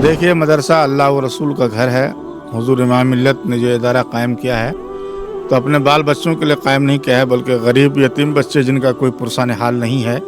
देखिए, मदरसा अल्लाह व रसूल का घर है। हुजूर इमाम मिल्लत ने जो इदारा कायम किया है तो अपने बाल बच्चों के लिए कायम नहीं किया है, बल्कि गरीब यतीम बच्चे जिनका कोई पुरसान हाल नहीं है,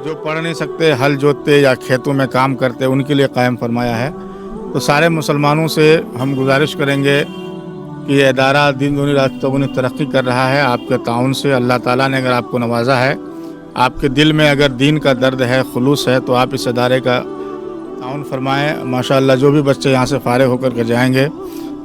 जो पढ़ नहीं सकते, हल जोतते या खेतों में काम करते, उनके लिए कायम फरमाया है। तो सारे मुसलमानों से हम गुजारिश करेंगे कि ये इदारा दिन दूनी रात चौगुनी तरक्की कर रहा है। आपके ताउन से अल्लाह ताला ने अगर आपको नवाजा है, आपके दिल में अगर दीन का दर्द है, खुलूस है, तो आप इस इदारे का ताउन फरमाएँ। माशाअल्लाह जो भी बच्चे यहाँ से फारिग होकर के जाएंगे,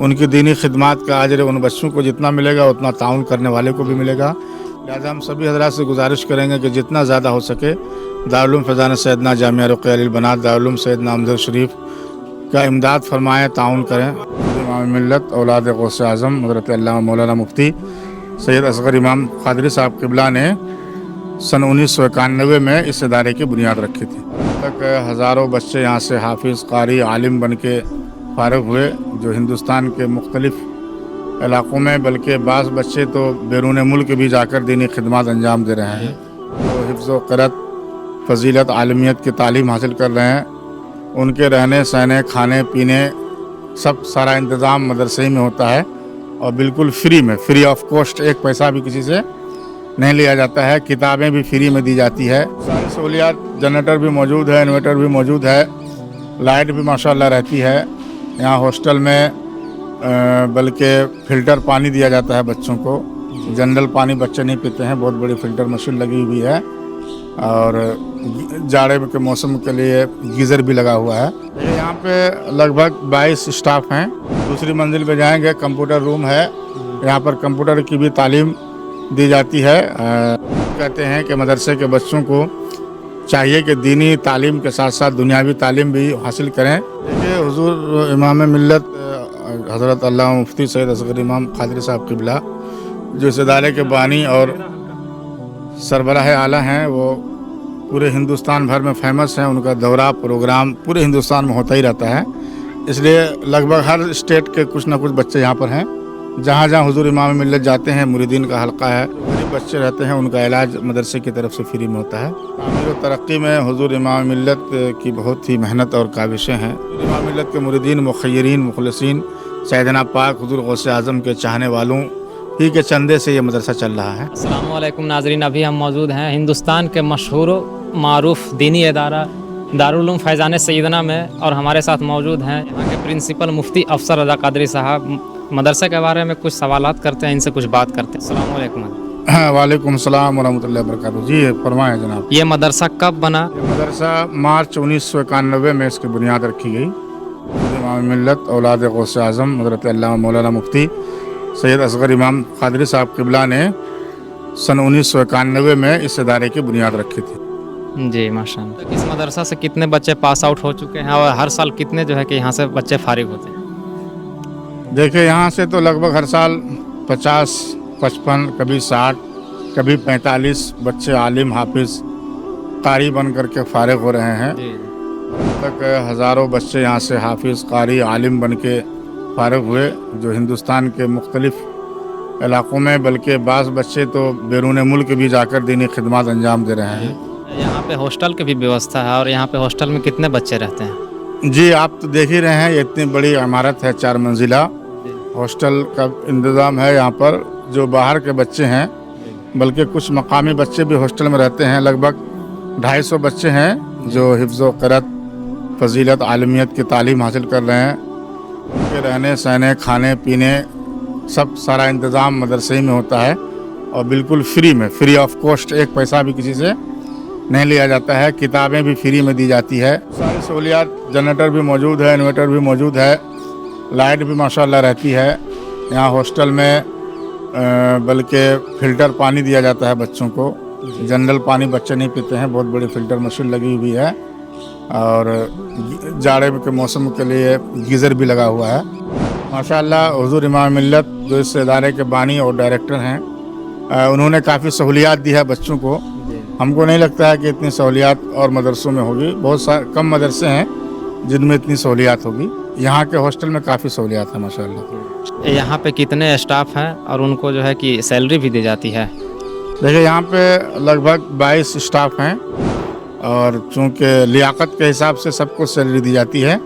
उनकी दीनी खिदमत का अजर उन बच्चों को जितना मिलेगा उतना ताउन करने वाले को भी मिलेगा। लिहाजा हम सभी हज़रात से गुजारिश करेंगे कि जितना ज़्यादा हो सके दारुल उलूम फैज़ान सैयदना जामिया रुक़ैया लिल बनात दारुल उलूम सैयदना अमजद शरीफ का इमदाद फरमाएँ, ताउन करें। इमाम मिल्लत औलाद गौस आज़म हज़रत अल्लामा मौलाना मुफ्ती सैयद असग़र इमाम क़ादरी साहब क़िबला ने सन 1991 में इस इदारे की बुनियाद रखी थी। तक हज़ारों बच्चे यहाँ से हाफिज़, कारी, आलिम बन के फारिग हुए, जो हिंदुस्तान के मुख्तलिफ़ इलाक़ों में, बल्कि बाज़ बच्चे तो बैरून मुल्क भी जाकर दीनी खिदमत अंजाम दे रहे हैं। तो हिफ्ज़ व क़िरात, फ़ज़ीलत, आलमियत की तालीम हासिल कर रहे हैं। उनके रहने सहने, खाने पीने सब सारा इंतज़ाम मदरसे में होता है और बिल्कुल फ्री में, फ्री ऑफ कॉस्ट, एक पैसा भी किसी से नहीं लिया जाता है। किताबें भी फ्री में दी जाती है। सारी सहूलियात, जनरेटर भी मौजूद है, इन्वर्टर भी मौजूद है, लाइट भी माशाअल्लाह रहती है। यहाँ हॉस्टल में बल्कि फ़िल्टर पानी दिया जाता है बच्चों को। जनरल पानी बच्चे नहीं पीते हैं, बहुत बड़ी फ़िल्टर मशीन लगी हुई है और जाड़े के मौसम के लिए गीज़र भी लगा हुआ है। यहाँ पे लगभग 22 स्टाफ हैं। दूसरी मंजिल पे जाएंगे, कंप्यूटर रूम है, यहाँ पर कंप्यूटर की भी तालीम दी जाती है। कहते हैं कि मदरसे के बच्चों को चाहिए कि दीनी तालीम के साथ साथ दुनियावी तालीम भी हासिल करें। देखिए, हुजूर इमाम मिल्लत हज़रत अल्लामा मुफ्ती सैयद असग़र इमाम क़ादरी साहब क़िबला जो इस इदारे के बानी और सरबराह आला हैं, वो पूरे हिंदुस्तान भर में फ़ेमस हैं। उनका दौरा प्रोग्राम पूरे हिंदुस्तान में होता ही रहता है, इसलिए लगभग हर स्टेट के कुछ ना कुछ बच्चे यहाँ पर हैं। जहाँ जहाँ हुजूर इमाम मिल्लत जाते हैं, मुरीदीन का हल्का है, गरीब बच्चे रहते हैं, उनका इलाज मदरसे की तरफ से फ्री में होता है। तामीर और तरक्की में हुजूर इमाम मिल्लत की बहुत ही मेहनत और काविशें हैं। इमाम मिल्लत के मुरीदीन, मुख़य्यरीन, मुख़लिसीन, सैयदना पाक हुजूर गौस आज़म के चाहने वालों ही के चंदे से ये मदरसा चल रहा है। अस्सलामु अलैकुम नाज़रीन, अभी हम मौजूद हैं हिंदुस्तान के मशहूर मारूफ दीनी इदारा दारुल उलूम फैज़ान सैयदना में, और हमारे साथ मौजूद हैं यहाँ के प्रिंसिपल मुफ्ती अफसर रज़ा क़ादरी साहब। मदरसे के बारे में कुछ सवालात करते हैं, इनसे कुछ बात करते हैं। अस्सलामु अलैकुम। वालेकुम सलाम व रहमतुल्लाहि व बरकातुहू। जी फरमाएं जनाब। ये मदरसा कब बना? ये मदरसा मार्च 1991 में इसकी बुनियाद रखी गई। इमाम मिल्लत औलाद गौस आज़म हज़रत अल्लामा मौलाना मुफ्ती सैयद असग़र इमाम क़ादरी साहब क़िबला ने सन 1991 में इस इदारे की बुनियाद रखी थी। जी माशाअल्लाह। इस मदरसा से कितने बच्चे पास आउट हो चुके हैं और हर साल कितने जो है कि यहाँ से बच्चे फारिग होते हैं? देखिए, यहाँ से तो लगभग हर साल 50, 55, कभी 60, कभी 45 बच्चे आलिम, हाफिज़, कारी बन करके फारिग हो रहे हैं। तक हज़ारों बच्चे यहाँ से हाफिज़, कारी, आलिम बन के फारिग हुए, जो हिंदुस्तान के मुख्तलिफ़ इलाक़ों में, बल्कि बाज़ बच्चे तो बैरून मुल्क भी जाकर दीनी खिदमत अंजाम दे रहे हैं। यहाँ पे हॉस्टल की भी व्यवस्था है, और यहाँ पे हॉस्टल में कितने बच्चे रहते हैं? जी, आप तो देख ही रहे हैं, ये इतनी बड़ी इमारत है, 4 मंजिला। हॉस्टल का इंतज़ाम है यहाँ पर। जो बाहर के बच्चे हैं, बल्कि कुछ मकामी बच्चे भी हॉस्टल में रहते हैं, लगभग 250 बच्चे हैं जो हिफ्ज़ व क़िरात, फ़ज़ीलत, आलमियत की तालीम हासिल कर रहे हैं। उनके रहने सहने, खाने पीने सब सारा इंतज़ाम मदरसे में होता है और बिल्कुल फ्री में, फ्री ऑफ कॉस्ट, एक पैसा भी किसी से नहीं लिया जाता है। किताबें भी फ्री में दी जाती है। सारी सहूलियात, जनरेटर भी मौजूद है, इन्वर्टर भी मौजूद है, लाइट भी माशाअल्लाह रहती है। यहाँ हॉस्टल में बल्कि फ़िल्टर पानी दिया जाता है बच्चों को। जनरल पानी बच्चे नहीं पीते हैं, बहुत बड़ी फ़िल्टर मशीन लगी हुई है और जाड़े के मौसम के लिए गीज़र भी लगा हुआ है। माशाअल्लाह हुजूर इमाम मिल्लत जो इस इदारे के बानी और डायरेक्टर हैं, उन्होंने काफ़ी सहूलियात दी है बच्चों को। हमको नहीं लगता है कि इतनी सहूलियात और मदरसों में होगी। बहुत कम मदरसे हैं जिनमें इतनी सहूलियात होगी। यहाँ के हॉस्टल में काफ़ी सहूलियात है माशाअल्लाह। यहाँ पे कितने स्टाफ हैं और उनको जो है कि सैलरी भी दी जाती है? देखिए, यहाँ पे लगभग 22 स्टाफ हैं और चूँकि लियाकत के हिसाब से सबको सैलरी दी जाती है।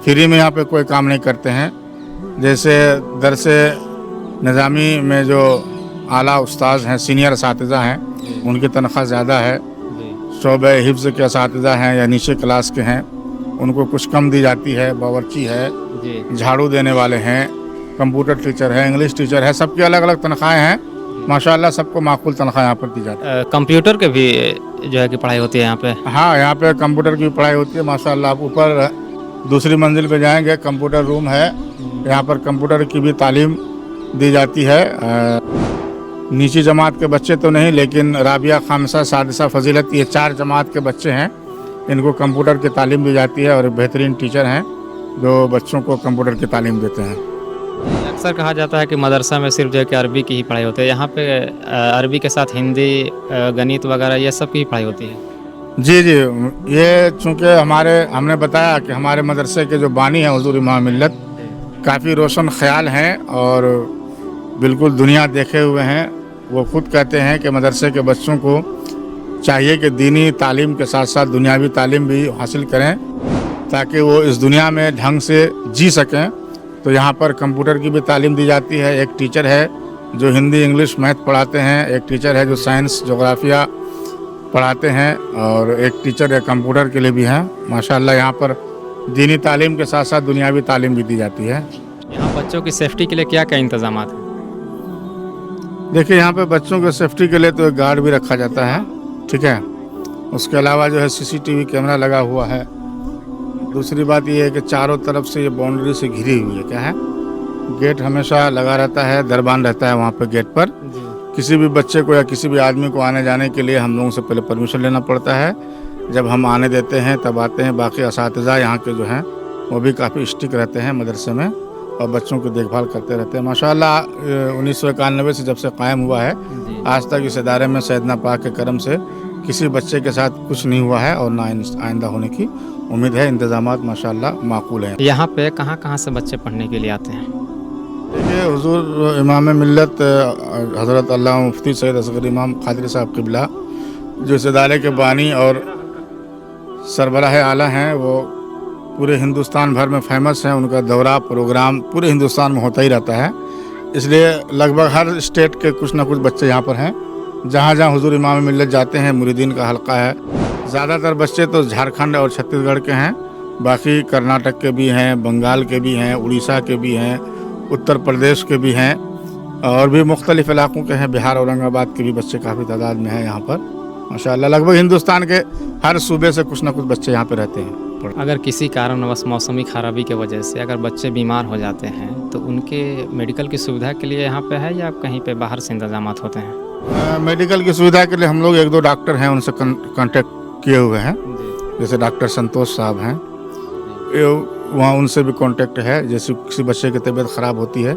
फ्री में यहाँ पे कोई काम नहीं करते हैं। जैसे दरस निज़ामी में जो आला उस्ताद हैं, सीनियर असातिज़ा हैं, उनकी तनख्वाह ज़्यादा है। शोबे हिफ्ज़ के असातिज़ा हैं या नीचे क्लास के हैं, उनको कुछ कम दी जाती है। बावर्ची है, झाड़ू देने वाले हैं, कंप्यूटर टीचर है, इंग्लिश टीचर है, सबकी अलग अलग तनख्वाहें हैं। माशाल्लाह सबको माकूल तनख्वाह यहाँ पर दी जाती है। कंप्यूटर के भी जो है कि पढ़ाई होती है यहाँ पे? हाँ, यहाँ पे कंप्यूटर की पढ़ाई होती है। माशाल्लाह आप ऊपर दूसरी मंजिल पे जाएंगे, कंप्यूटर रूम है, यहाँ पर कंप्यूटर की भी तालीम दी जाती है। नीची जमात के बच्चे तो नहीं, लेकिन राबिया, खामसा, सादिसा, फजीलत, ये 4 जमात के बच्चे हैं, इनको कंप्यूटर की तालीम दी जाती है और बेहतरीन टीचर हैं जो बच्चों को कंप्यूटर की तालीम देते हैं। अक्सर कहा जाता है कि मदरसा में सिर्फ जो है कि अरबी की ही पढ़ाई होती है, यहाँ पे अरबी के साथ हिंदी, गणित वगैरह ये सब की ही पढ़ाई होती है? जी जी, ये चूँकि हमने बताया कि हमारे मदरसे के जो बानी हैं हुजूर इमाम मिल्लत काफ़ी रोशन ख्याल हैं और बिल्कुल दुनिया देखे हुए हैं। वो खुद कहते हैं कि मदरसे के बच्चों को चाहिए कि दीनी तालीम के साथ साथ दुनियावी तालीम भी हासिल करें ताकि वो इस दुनिया में ढंग से जी सकें। तो यहाँ पर कंप्यूटर की भी तालीम दी जाती है। एक टीचर है जो हिंदी, इंग्लिश, मैथ पढ़ाते हैं, एक टीचर है जो साइंस, जोग्राफिया पढ़ाते हैं और एक टीचर है कंप्यूटर के लिए भी हैं। माशाल्लाह यहाँ पर दीनी तालीम के साथ साथ दुनियावी तालीम भी दी जाती है। यहाँ बच्चों की सेफ्टी के लिए क्या क्या इंतजाम हैं? देखिए, यहाँ पे बच्चों के सेफ्टी के लिए तो एक गार्ड भी रखा जाता है, ठीक है। उसके अलावा जो है CCTV कैमरा लगा हुआ है। दूसरी बात ये है कि चारों तरफ से ये बाउंड्री से घिरी हुई है, क्या है, गेट हमेशा लगा रहता है, दरबान रहता है वहाँ पे गेट पर। किसी भी बच्चे को या किसी भी आदमी को आने जाने के लिए हम लोगों से पहले परमिशन लेना पड़ता है। जब हम आने देते हैं तब आते हैं। बाकी असातिज़ा यहाँ के जो हैं वो भी काफ़ी स्ट्रिक्ट रहते हैं मदरसे में और बच्चों की देखभाल करते रहते हैं। माशाल्लाह 1991 से जब से कायम हुआ है आज तक इस इदारे में सैयदना पाक के करम से किसी बच्चे के साथ कुछ नहीं हुआ है और ना आइंदा होने की उम्मीद है। इंतजामात माशाल्लाह माकूल हैं। यहाँ पे कहाँ कहाँ से बच्चे पढ़ने के लिए आते हैं? देखिए, हुजूर इमाम मिल्लत हज़रत अल्लाह मुफ्ती सैयद असगर इमाम कादरी साहब क़िबला जो इस इदारे के बानी और सरबराह आला हैं, वो पूरे हिंदुस्तान भर में फेमस हैं। उनका दौरा प्रोग्राम पूरे हिंदुस्तान में होता ही रहता है, इसलिए लगभग हर स्टेट के कुछ ना कुछ बच्चे यहाँ पर हैं। जहाँ जहाँ हुजूर इमाम मिल्लत जाते हैं मुरीदीन का हल्का है। ज़्यादातर बच्चे तो झारखंड और छत्तीसगढ़ के हैं, बाकी कर्नाटक के भी हैं, बंगाल के भी हैं, उड़ीसा के भी हैं, उत्तर प्रदेश के भी हैं और भी मुख्तलिफ इलाकों के हैं। बिहार, औरंगाबाद के भी बच्चे काफ़ी तादाद में हैं यहाँ पर। माशाल्लाह लगभग हिंदुस्तान के हर सूबे से कुछ ना कुछ बच्चे यहाँ पे रहते हैं। अगर किसी कारणवश मौसमी खराबी की वजह से अगर बच्चे बीमार हो जाते हैं तो उनके मेडिकल की सुविधा के लिए यहाँ पे है या कहीं पे बाहर से इंतजामात होते हैं? मेडिकल की सुविधा के लिए हम लोग 1-2 डॉक्टर हैं, उनसे कांटेक्ट किए हुए हैं। जैसे डॉक्टर संतोष साहब हैं, वहाँ उनसे भी कांटेक्ट है। जैसे किसी बच्चे की तबीयत ख़राब होती है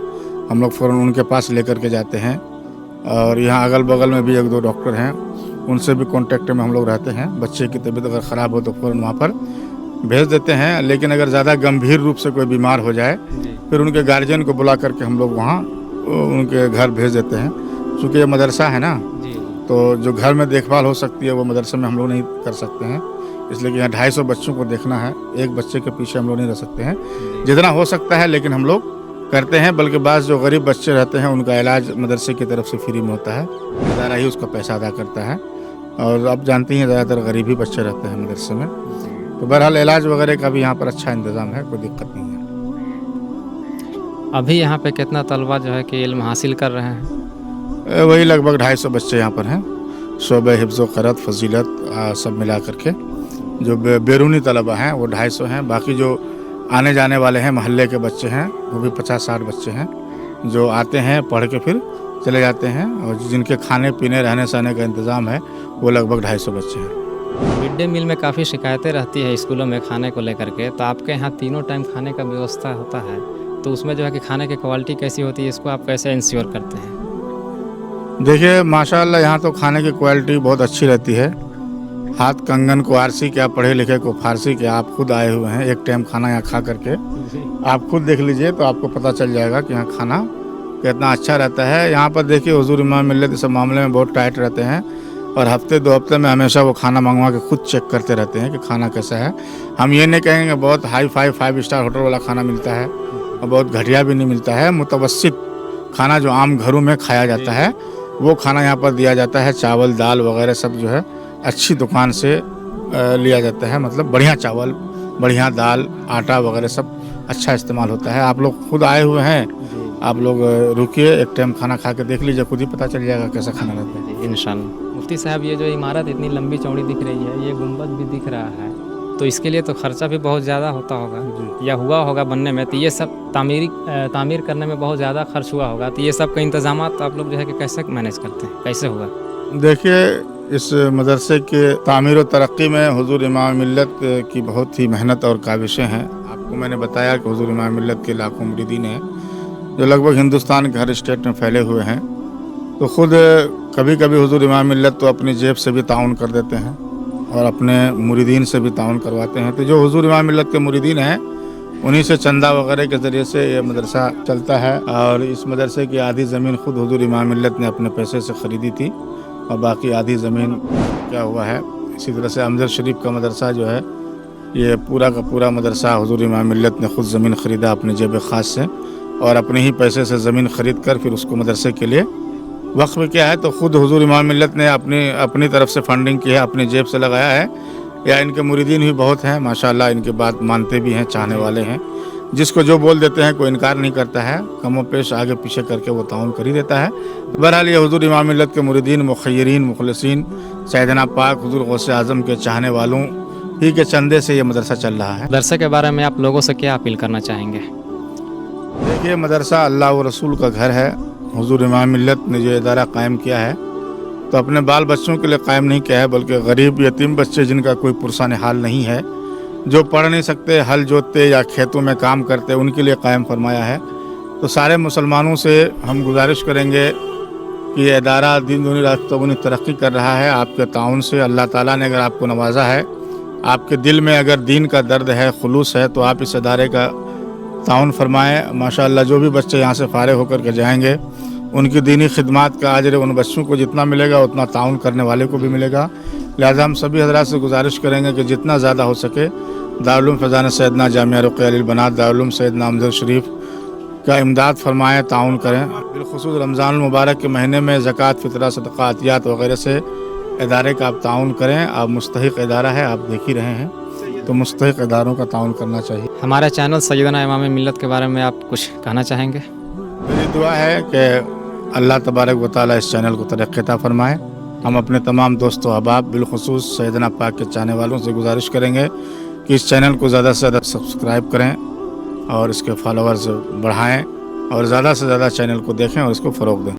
हम लोग फ़ौरन उनके पास लेकर के जाते हैं। और यहाँ अगल बगल में भी 1-2 डॉक्टर हैं, उनसे भी कांटेक्ट में हम लोग रहते हैं। बच्चे की तबीयत अगर ख़राब हो तो फ़ौरन वहाँ पर भेज देते हैं। लेकिन अगर ज़्यादा गंभीर रूप से कोई बीमार हो जाए फिर उनके गार्जियन को बुला करके हम लोग वहाँ उनके घर भेज देते हैं। चूँकि ये मदरसा है ना, तो जो घर में देखभाल हो सकती है वो मदरसे में हम लोग नहीं कर सकते हैं, इसलिए कि यहाँ 250 बच्चों को देखना है। एक बच्चे के पीछे हम लोग नहीं रह सकते हैं, जितना हो सकता है लेकिन हम लोग करते हैं। बल्कि बाज़ जो गरीब बच्चे रहते हैं उनका इलाज मदरसे की तरफ से फ्री में होता है, इदारा ही उसका पैसा अदा करता है। और अब जानती हैं ज़्यादातर गरीब ही बच्चे रहते हैं मदरसे में, तो बहरहाल इलाज वगैरह का भी यहाँ पर अच्छा इंतज़ाम है, कोई दिक्कत नहीं है। अभी यहाँ पे कितना तलबा जो है कि इल्म हासिल कर रहे हैं? वही लगभग 250 बच्चे यहाँ पर हैं। शोबे हिफ्ज़ व क़राअत, फजीलत सब मिला करके जो बैरूनी तलबा हैं वो 250 हैं। बाकी जो आने जाने वाले हैं मोहल्ले के बच्चे हैं वो भी 50-60 बच्चे हैं जो आते हैं, पढ़ के फिर चले जाते हैं। और जिनके खाने पीने रहने सहने का इंतज़ाम है वो लगभग 250 बच्चे हैं। मिड डे मील में काफ़ी शिकायतें रहती है स्कूलों में खाने को लेकर के, तो आपके यहाँ तीनों टाइम खाने का व्यवस्था होता है, तो उसमें जो है कि खाने की क्वालिटी कैसी होती है, इसको आप कैसे इंश्योर करते हैं? देखिए माशाल्लाह यहाँ तो खाने की क्वालिटी बहुत अच्छी रहती है। हाथ कंगन को आरसी क्या, पढ़े लिखे को फारसी क्या। आप खुद आए हुए हैं, एक टाइम खाना यहाँ खा करके आप खुद देख लीजिए तो आपको पता चल जाएगा कि यहाँ खाना कितना अच्छा रहता है। यहाँ पर देखिए हुजूर इमाम मिल्लत इस मामले में बहुत टाइट रहते हैं। और हफ्ते 2 हफ्ते में हमेशा वो खाना मंगवा के खुद चेक करते रहते हैं कि खाना कैसा है। हम ये नहीं कहेंगे कि बहुत हाई फाई 5 स्टार होटल वाला खाना मिलता है और बहुत घटिया भी नहीं मिलता है। मुतवस्सित खाना जो आम घरों में खाया जाता है वो खाना यहाँ पर दिया जाता है। चावल दाल वगैरह सब जो है अच्छी दुकान से लिया जाता है, मतलब बढ़िया चावल बढ़िया दाल आटा वगैरह सब अच्छा इस्तेमाल होता है। आप लोग खुद आए हुए हैं, आप लोग रुकिए, एक टाइम खाना खा के देख लीजिए, खुद ही पता चल जाएगा कैसा खाना रहता है। इंशाल्लाह। मुफ्ती साहब, ये जो इमारत इतनी लंबी चौड़ी दिख रही है, ये गुंबद भी दिख रहा है, तो इसके लिए तो खर्चा भी बहुत ज़्यादा होता होगा या हुआ होगा बनने में, तो ये सब तामीर करने में बहुत ज़्यादा खर्च हुआ होगा, तो ये सब का इंतजाम आप लोग जो है कि कैसे मैनेज करते हैं, कैसे हुआ? देखिए, इस मदरसे के तामीर और तरक्की में हुजूर इमाम मिल्लत की बहुत ही मेहनत और काविशें हैं। आपको मैंने बताया कि हुजूर इमाम मिल्लत के लाखों मुरीदीन हैं जो लगभग हिंदुस्तान के हर स्टेट में फैले हुए हैं। तो ख़ुद कभी कभी हुजूर इमाम मिल्लत तो अपनी जेब से भी ताउन कर देते हैं और अपने मुरीदीन से भी ताउन करवाते हैं। तो जो हुजूर इमाम मिल्लत के मुरीदीन हैं उन्हीं से चंदा वगैरह के ज़रिए से ये मदरसा चलता है। और इस मदरसे की आधी ज़मीन ख़ुद हुजूर इमाम मिल्लत ने अपने पैसे से ख़रीदी थी और बाकी आधी ज़मीन क्या हुआ है, इसी तरह से अमजद शरीफ का मदरसा जो है, ये पूरा का पूरा मदरसा हुजूर इमाम मिल्लत ने ख़ुद ज़मीन ख़रीदा अपने जेब ख़ास से और अपने ही पैसे से ज़मीन ख़रीद कर फिर उसको मदरसे के लिए वक्फ किया है। तो ख़ुद हुजूर इमाम मिल्लत ने अपनी तरफ से फंडिंग की है, अपनी जेब से लगाया है। या इनके मुरीदीन भी बहुत हैं माशाल्लाह, इनकी बात मानते भी हैं, चाहने वाले हैं। जिसको जो बोल देते हैं कोई इनकार नहीं करता है, कमो पेश आगे पीछे करके वो ताउन कर ही देता है। बहरहाल ये हुजूर इमाम मिल्लत के मुरीदीन, मुखय्यरीन, मुखलिसीन, सैयदना पाक हुजूर गौसे आज़म के चाहने वालों ही के चंदे से ये मदरसा चल रहा है। मदरसे के बारे में आप लोगों से क्या अपील करना चाहेंगे? देखिए, मदरसा अल्लाह व रसूल का घर है। हुजूर इमाम मिल्लत ने जो इदारा कायम किया है तो अपने बाल बच्चों के लिए कायम नहीं किया है, बल्कि गरीब यतीम बच्चे जिनका कोई पुरसान हाल नहीं है, जो पढ़ नहीं सकते, हल जोतते या खेतों में काम करते, उनके लिए कायम फरमाया है। तो सारे मुसलमानों से हम गुजारिश करेंगे कि ये इदारा दिन दूनी रात चौगुनी तरक्की कर रहा है आपके ताउन से। अल्लाह ताला ने अगर आपको नवाजा है, आपके दिल में अगर दीन का दर्द है, खुलूस है, तो आप इस इदारे का ताउन फरमाएँ। माशाअल्लाह जो भी बच्चे यहाँ से फारिग होकर के जाएंगे उनकी दीनी खिदमत का अजर उन बच्चों को जितना मिलेगा उतना ताउन करने वाले को भी मिलेगा। लिहाजा हम सभी हज़रात से गुजारिश करेंगे कि जितना ज़्यादा हो सके दारुल उलूम फैज़ान सैयदना जामिया रुक़ैया लिल बनात दारुल उलूम सैयदना अमजद शरीफ का इमदाद फरमाएँ, ताउन करें। बिलख़ुसूस रमज़ान मुबारक के महीने में ज़कात, फ़ितरा, सदक़ा, अतियात वगैरह से इदारे का आप ताउन करें। आप मुस्तहिक़ इदारा है, आप देख ही रहे हैं, तो मुस्तहिक़ इदारों का ताउन करना चाहिए। हमारा चैनल सैयदना इमाम मिल्लत के बारे में आप कुछ कहना चाहेंगे? मेरी दुआ है कि अल्लाह तबारक व तआला इस चैनल को तरक्की अता फरमाए। हम अपने तमाम दोस्तों अहबाब बिलख़ुसूस सैयदना पाक के चाहने वालों से गुजारिश करेंगे कि इस चैनल को ज़्यादा से ज़्यादा सब्सक्राइब करें और इसके फॉलोअर्स बढ़ाएं और ज़्यादा से ज़्यादा चैनल को देखें और इसको फ़रोग़ दें।